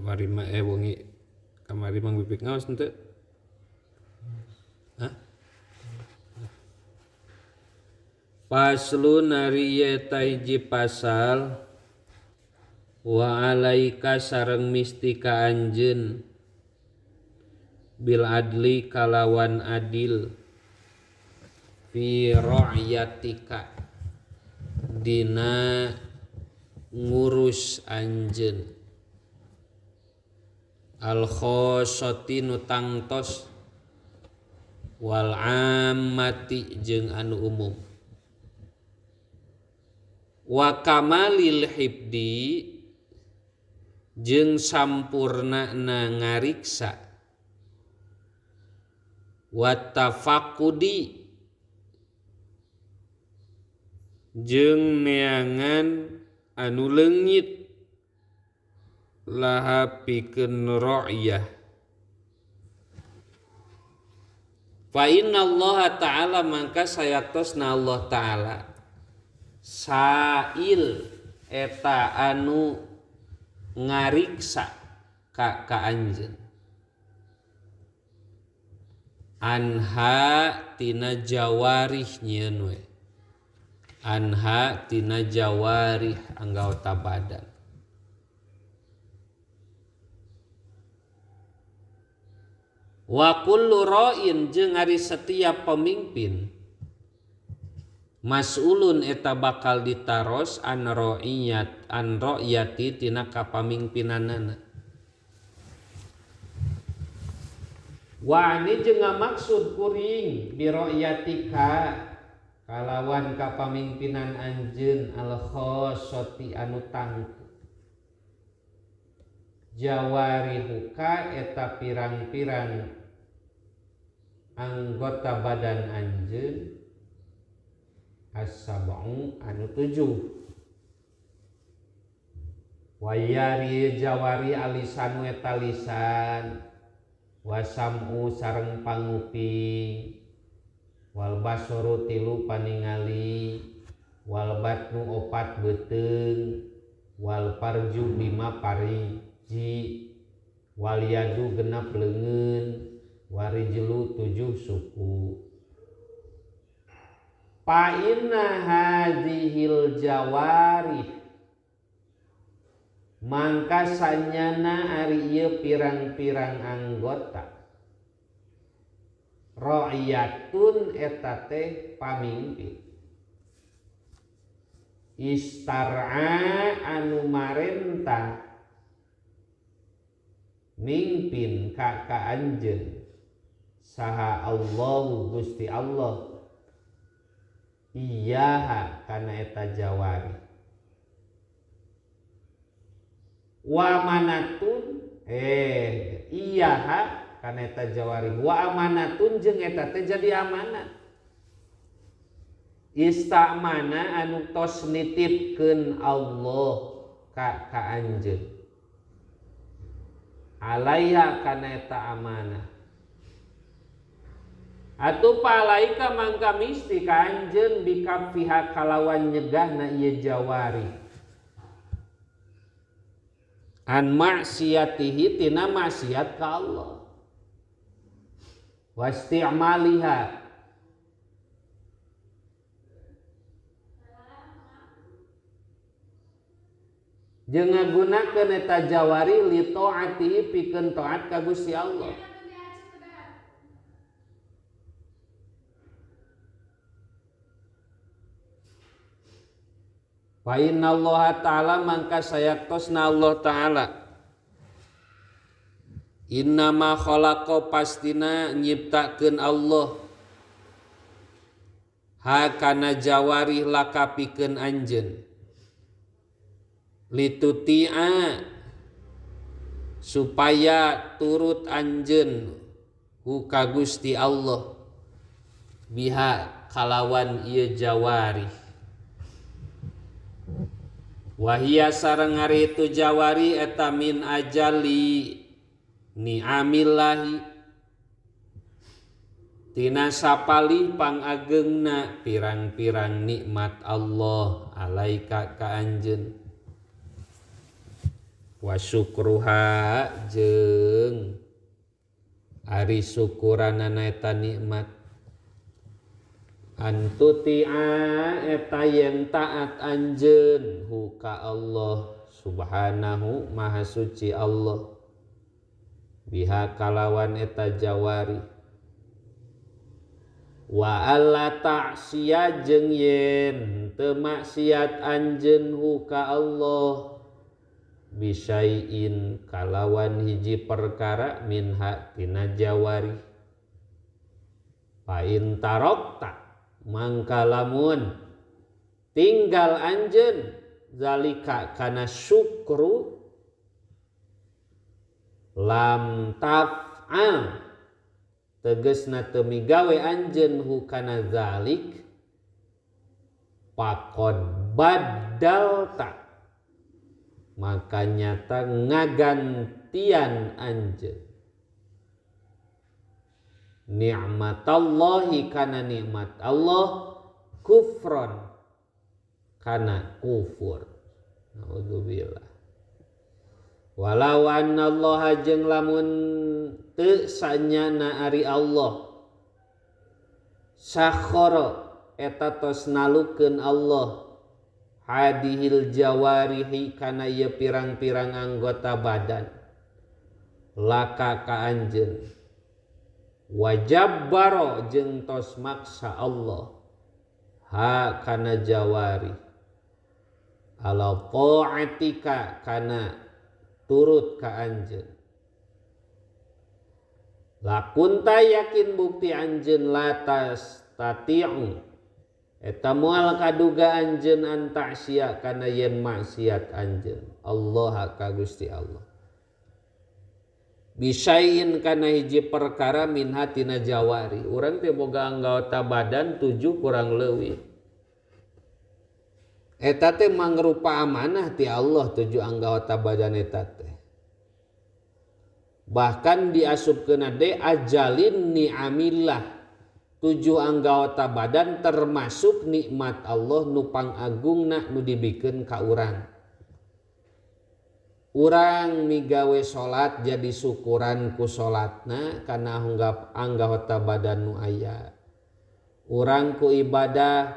kamari mah wengi kamari mah bibik ngaos henteu? Hah? Paslun ari eta hiji pasal wa alaika sareng mistika anjeun bil adli kalawan adil fi ra'yatika dina ngurus anjeun al khossati nu tangtos wal ammati jeung anu umum wa kamalil hibdi jeung sampurnana ngariksa wa tafaqudi jeung neangan anu leungit laha pikeun ra'yah. Fa inna Allah ta'ala mangka sayatosna Allah ta'ala sail eta anu ngariksa ka anjeun anha tina jawarih nyieun we anha tina jawarih anggota badan wa kullu ra'in jeung ari setiap pemimpin mas'ulun eta bakal ditaros an ra'yati tina kapamimpinanana wa ani jeung ngamaksud kuring bi ra'yatika kalawan kapamimpinan anjeun al khossati anu tangtu jawarihuka eta pirang-pirang anggota badan anjeun as-sab'u anu 7 wayari jawari alisanu eta lisan wasam'u sareng panguping wal basaru 3 paningali wal batnu 4 beuteung wal farju 5 pariji wal yadu 6 leungeun warijlu 7 suku. Fa inna hadhil jawarih mangka sanyana ari ieu pirang-pirang anggota ra'yatun eta teh pamimpin istar'a anu marentah mimpin ka anjeun saha Allahu Gusti Allah iyaha kana eta jawari wa amanatun iyaha kana eta jawari wa amanatun jeung eta teh jadi amanat istamana anu tos nitipkeun Allah ka anjeun alaiha kana eta amanah atuh palaika mangka misti ka anjeun bikafiha kalawan nyegahna ieu jawari an maksiatihi tina maksiat ka Allah wasti'maliha jeung ngagunakeun eta jawari li taatihi pikeun taat ka Gusti Allah. Fa inna Allah ta'ala mangka sayatosna Allah ta'ala innama khalaqa pastina nyiptakeun Allah ha kana jawarih laka pikeun anjeun lituti'a supaya turut anjeun hu ka Gusti Allah biha kalawan ieu jawarih wahia sareng ari itu jawari eta min ajali ni'amillahi tina sapalih pangageungna pirang-pirang nikmat Allah alaika ka anjeun wa syukruha jeung ari syukuranana eta nikmat antuti'a eta yen taat anjeun hu ka Allah subhanahu maha suci Allah biha kalawan eta jawari wa alla ta'siya jeung yen teu maksiat anjeun hu ka Allah bisyai'in kalawan hiji perkara minha tina jawari fa in tarokta mangka lamun tinggal anjeun zalika kana syukru lam taf'al tegesna teu migawe anjeun hu kana zalik faqad baddalta maka nyata ngagantian anjeun ni'matallahi kana nikmat Allah kufron kana kufur naudzubillah walau annallaha jeung lamun teu sanyana ari Allah sakhara eta tos nalukeun Allah hadihil jawarihi kana ieu pirang-pirang anggota badan laka ka anjeun wajabbaro jeung tos maksa Allah ha kana jawari ala ta'atika kana turut ka anjeun lakunta yakin bukti anjeun latas tati'u eta moal kaduga anjeun anta'siya kana yen maksiat anjeun Allah ka Gusti Allah bisain kana hiji perkara min hatina jawari urang teh boga anggota badan 7 kurang leuwih eta teh mangrupa amanah ti Allah 7 anggota badan eta teh bahkan diasupkeun de ajalin ni'amillah 7 anggota badan termasuk nikmat Allah nu pangagungna nu dibikeun ka urang urang migawe salat jadi syukuran ku salatna kana anggota badan nu aya urang ku ibadah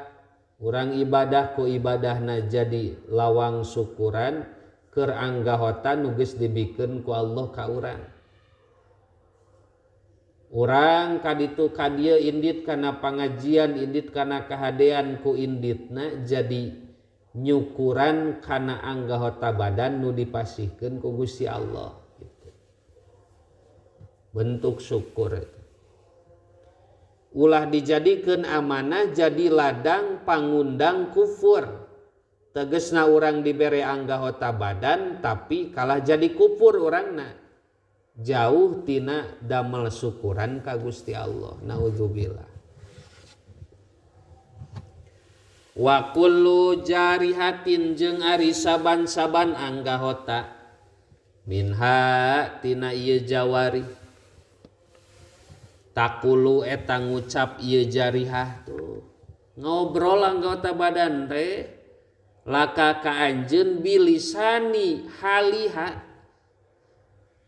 urang ibadah ku ibadahna jadi lawang syukuran keur anggota nu geus dibikeun ku Allah ka urang urang kaditu kadieu indit kana pangajian indit kana kahadean ku inditna jadi nyukuran kana anggota badan nu dipasihkeun ku Gusti Allah gitu. Bentuk syukur itu. Ulah dijadikeun amanah jadi ladang pangundang kufur tegesna urang dibere anggota badan tapi kalah jadi kufur urangna jauh tina damel syukuran ka Gusti Allah naudzubillah wa kullu jarihatin jeung ari saban-saban anggahota minha tina ieu jawari takulu eta ngucap ieu jarihah tuh ngobrol anggota badan teh laka ka anjeun bilisani haliha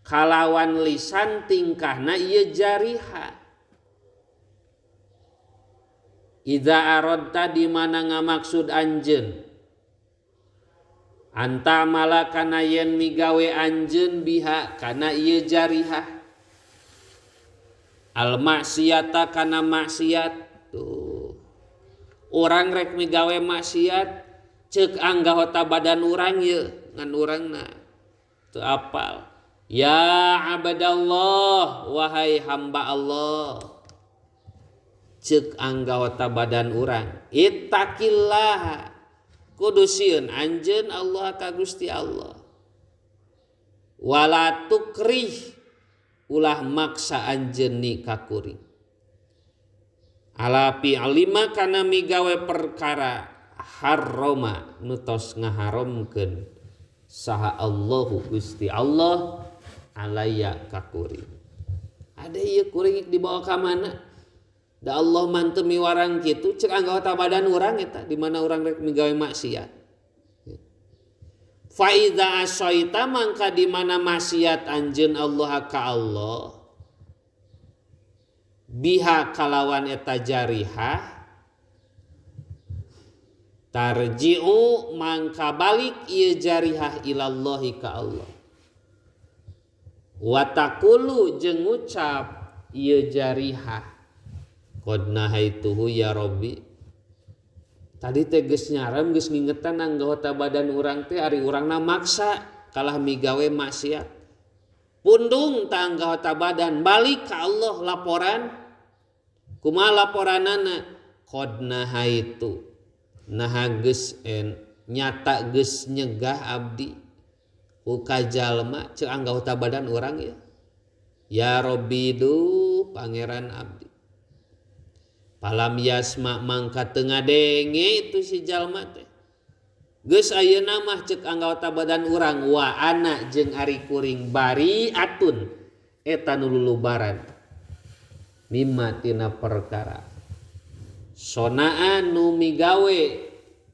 kalawan lisan tingkahna ieu jarihah idza aradta di mana ngamaksud anjeun anta malakana yen migawe anjeun biha kana ieu jarihah al maksiata kana maksiat tuh urang rek migawe maksiat ceuk anggota badan urang ye ngan urangna teu apal ya abadallah wahai hamba Allah ceuk anggota badan urang ittaqillah kudu sieun anjeun Allah ka Gusti Allah wala tukrih ulah maksa anjeun ni kakuring ala fi'lima kana migawe perkara harrama nu tos ngaharamkeun saha Allahu Gusti Allah alaya kakuring ada ieu kuring dibawa ka mana da Allah manteu miwarang kitu ceuk anggota badan urang eta di mana urang rek migawe maksiat fa idza asaita mangka di mana maksiat anjeun Allah ka Allah biha kalawan eta jarihah tarji'u mangka balik ieu jarihah ilallahi ka Allah wa taqulu jeung ngucap ieu jarihah qad nahaituhu ya rabbi tadi teh geus nyarem geus ngingetan anggota badan urang teh ari urangna maksa kalah migawe maksiat pundung ta anggota badan balik ka Allah laporan kumaha laporanana qad nahaitu nah geus nyata geus nyegah abdi ka jalma ceuk anggota badan urang ya rabbi du pangeran abdi palam yasma mangka teu ngadenge itu si jalma teh geus ayeuna mah ceuk anggota badan urang wa ana jeung ari kuring bari atun eta nu lulubaran mimma tina perkara sonaan nu migawe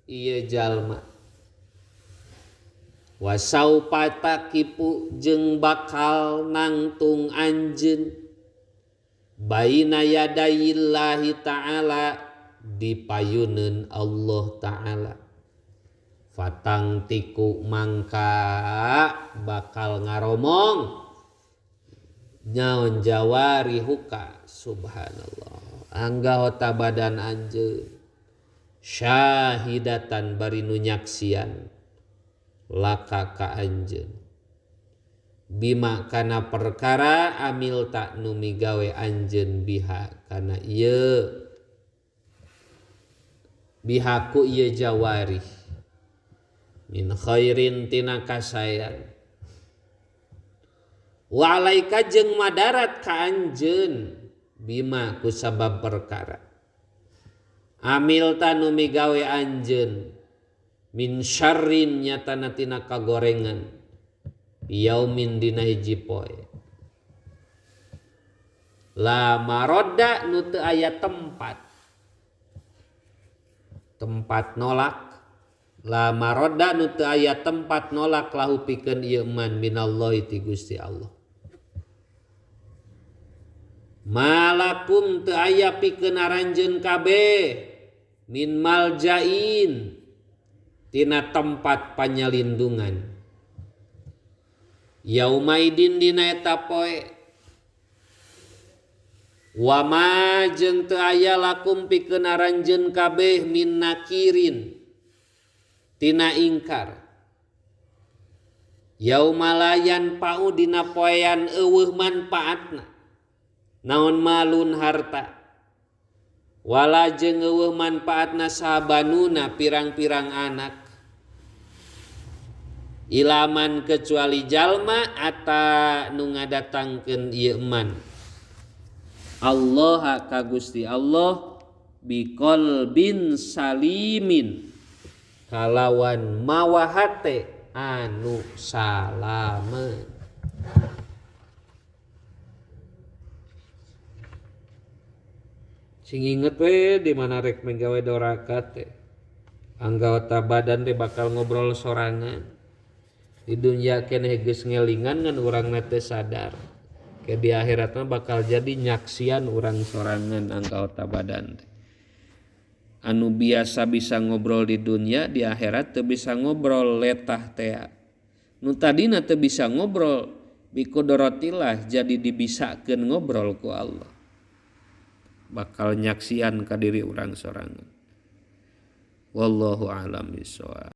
ieu jalma wasaupa kipu jeung bakal nangtung anjeun baina yadayillahi ta'ala dipayuneun Allah ta'ala fatang tiku mangka bakal ngaromong nyaon jawarihuka subhanallah anggota badan anjeun syahidatan bari nu nyaksian laka ka anjeun bima kana perkara amil tak nu migawe anjeun biha kana ieu bihaku ieu jawari min khairin tina kasayan wa alaika jeung madarat ka anjeun bima ku sabab perkara amil ta nu migawe anjeun min syarrin nyatana tina kagorengan yaumin dina hiji poe la marodda nu teu aya tempat nolak la marodda nu teu aya tempat nolak lahu pikeun ieu man minallahi ti Gusti Allah malakum teu aya pikeun aranjeun kabeh min maljain tina tempat panyalindungan yaumaidin dina eta poe wa ma jeung teu aya lakum pikeun aranjeun kabeh min nakirin tina ingkar yaumalayan pau dina poean eueuh manfaatna naon malun harta wala jeung eueuh manfaatna sabanuna pirang-pirang anak ilaman kecuali jalma ata nu ngadatangkeun ieu man Allah ka Gusti Allah biqalbin salimin kalawan mawahate anu salame sing inget we di mana rek menggawe dorakat teh anggota badan teh bakal ngobrol sorangan di dunia keneh geus ngelingan ngan urang teh sadar ke di akhirat mah bakal jadi nyaksian urang sorangan anggota badan teh anu biasa bisa ngobrol di dunia di akhirat teu bisa ngobrol letah teh nu tadina teu bisa ngobrol biqudratillah jadi dibisakeun ngobrol ku Allah bakal nyaksian ka diri urang sorangan wallahu a'lam bishawab.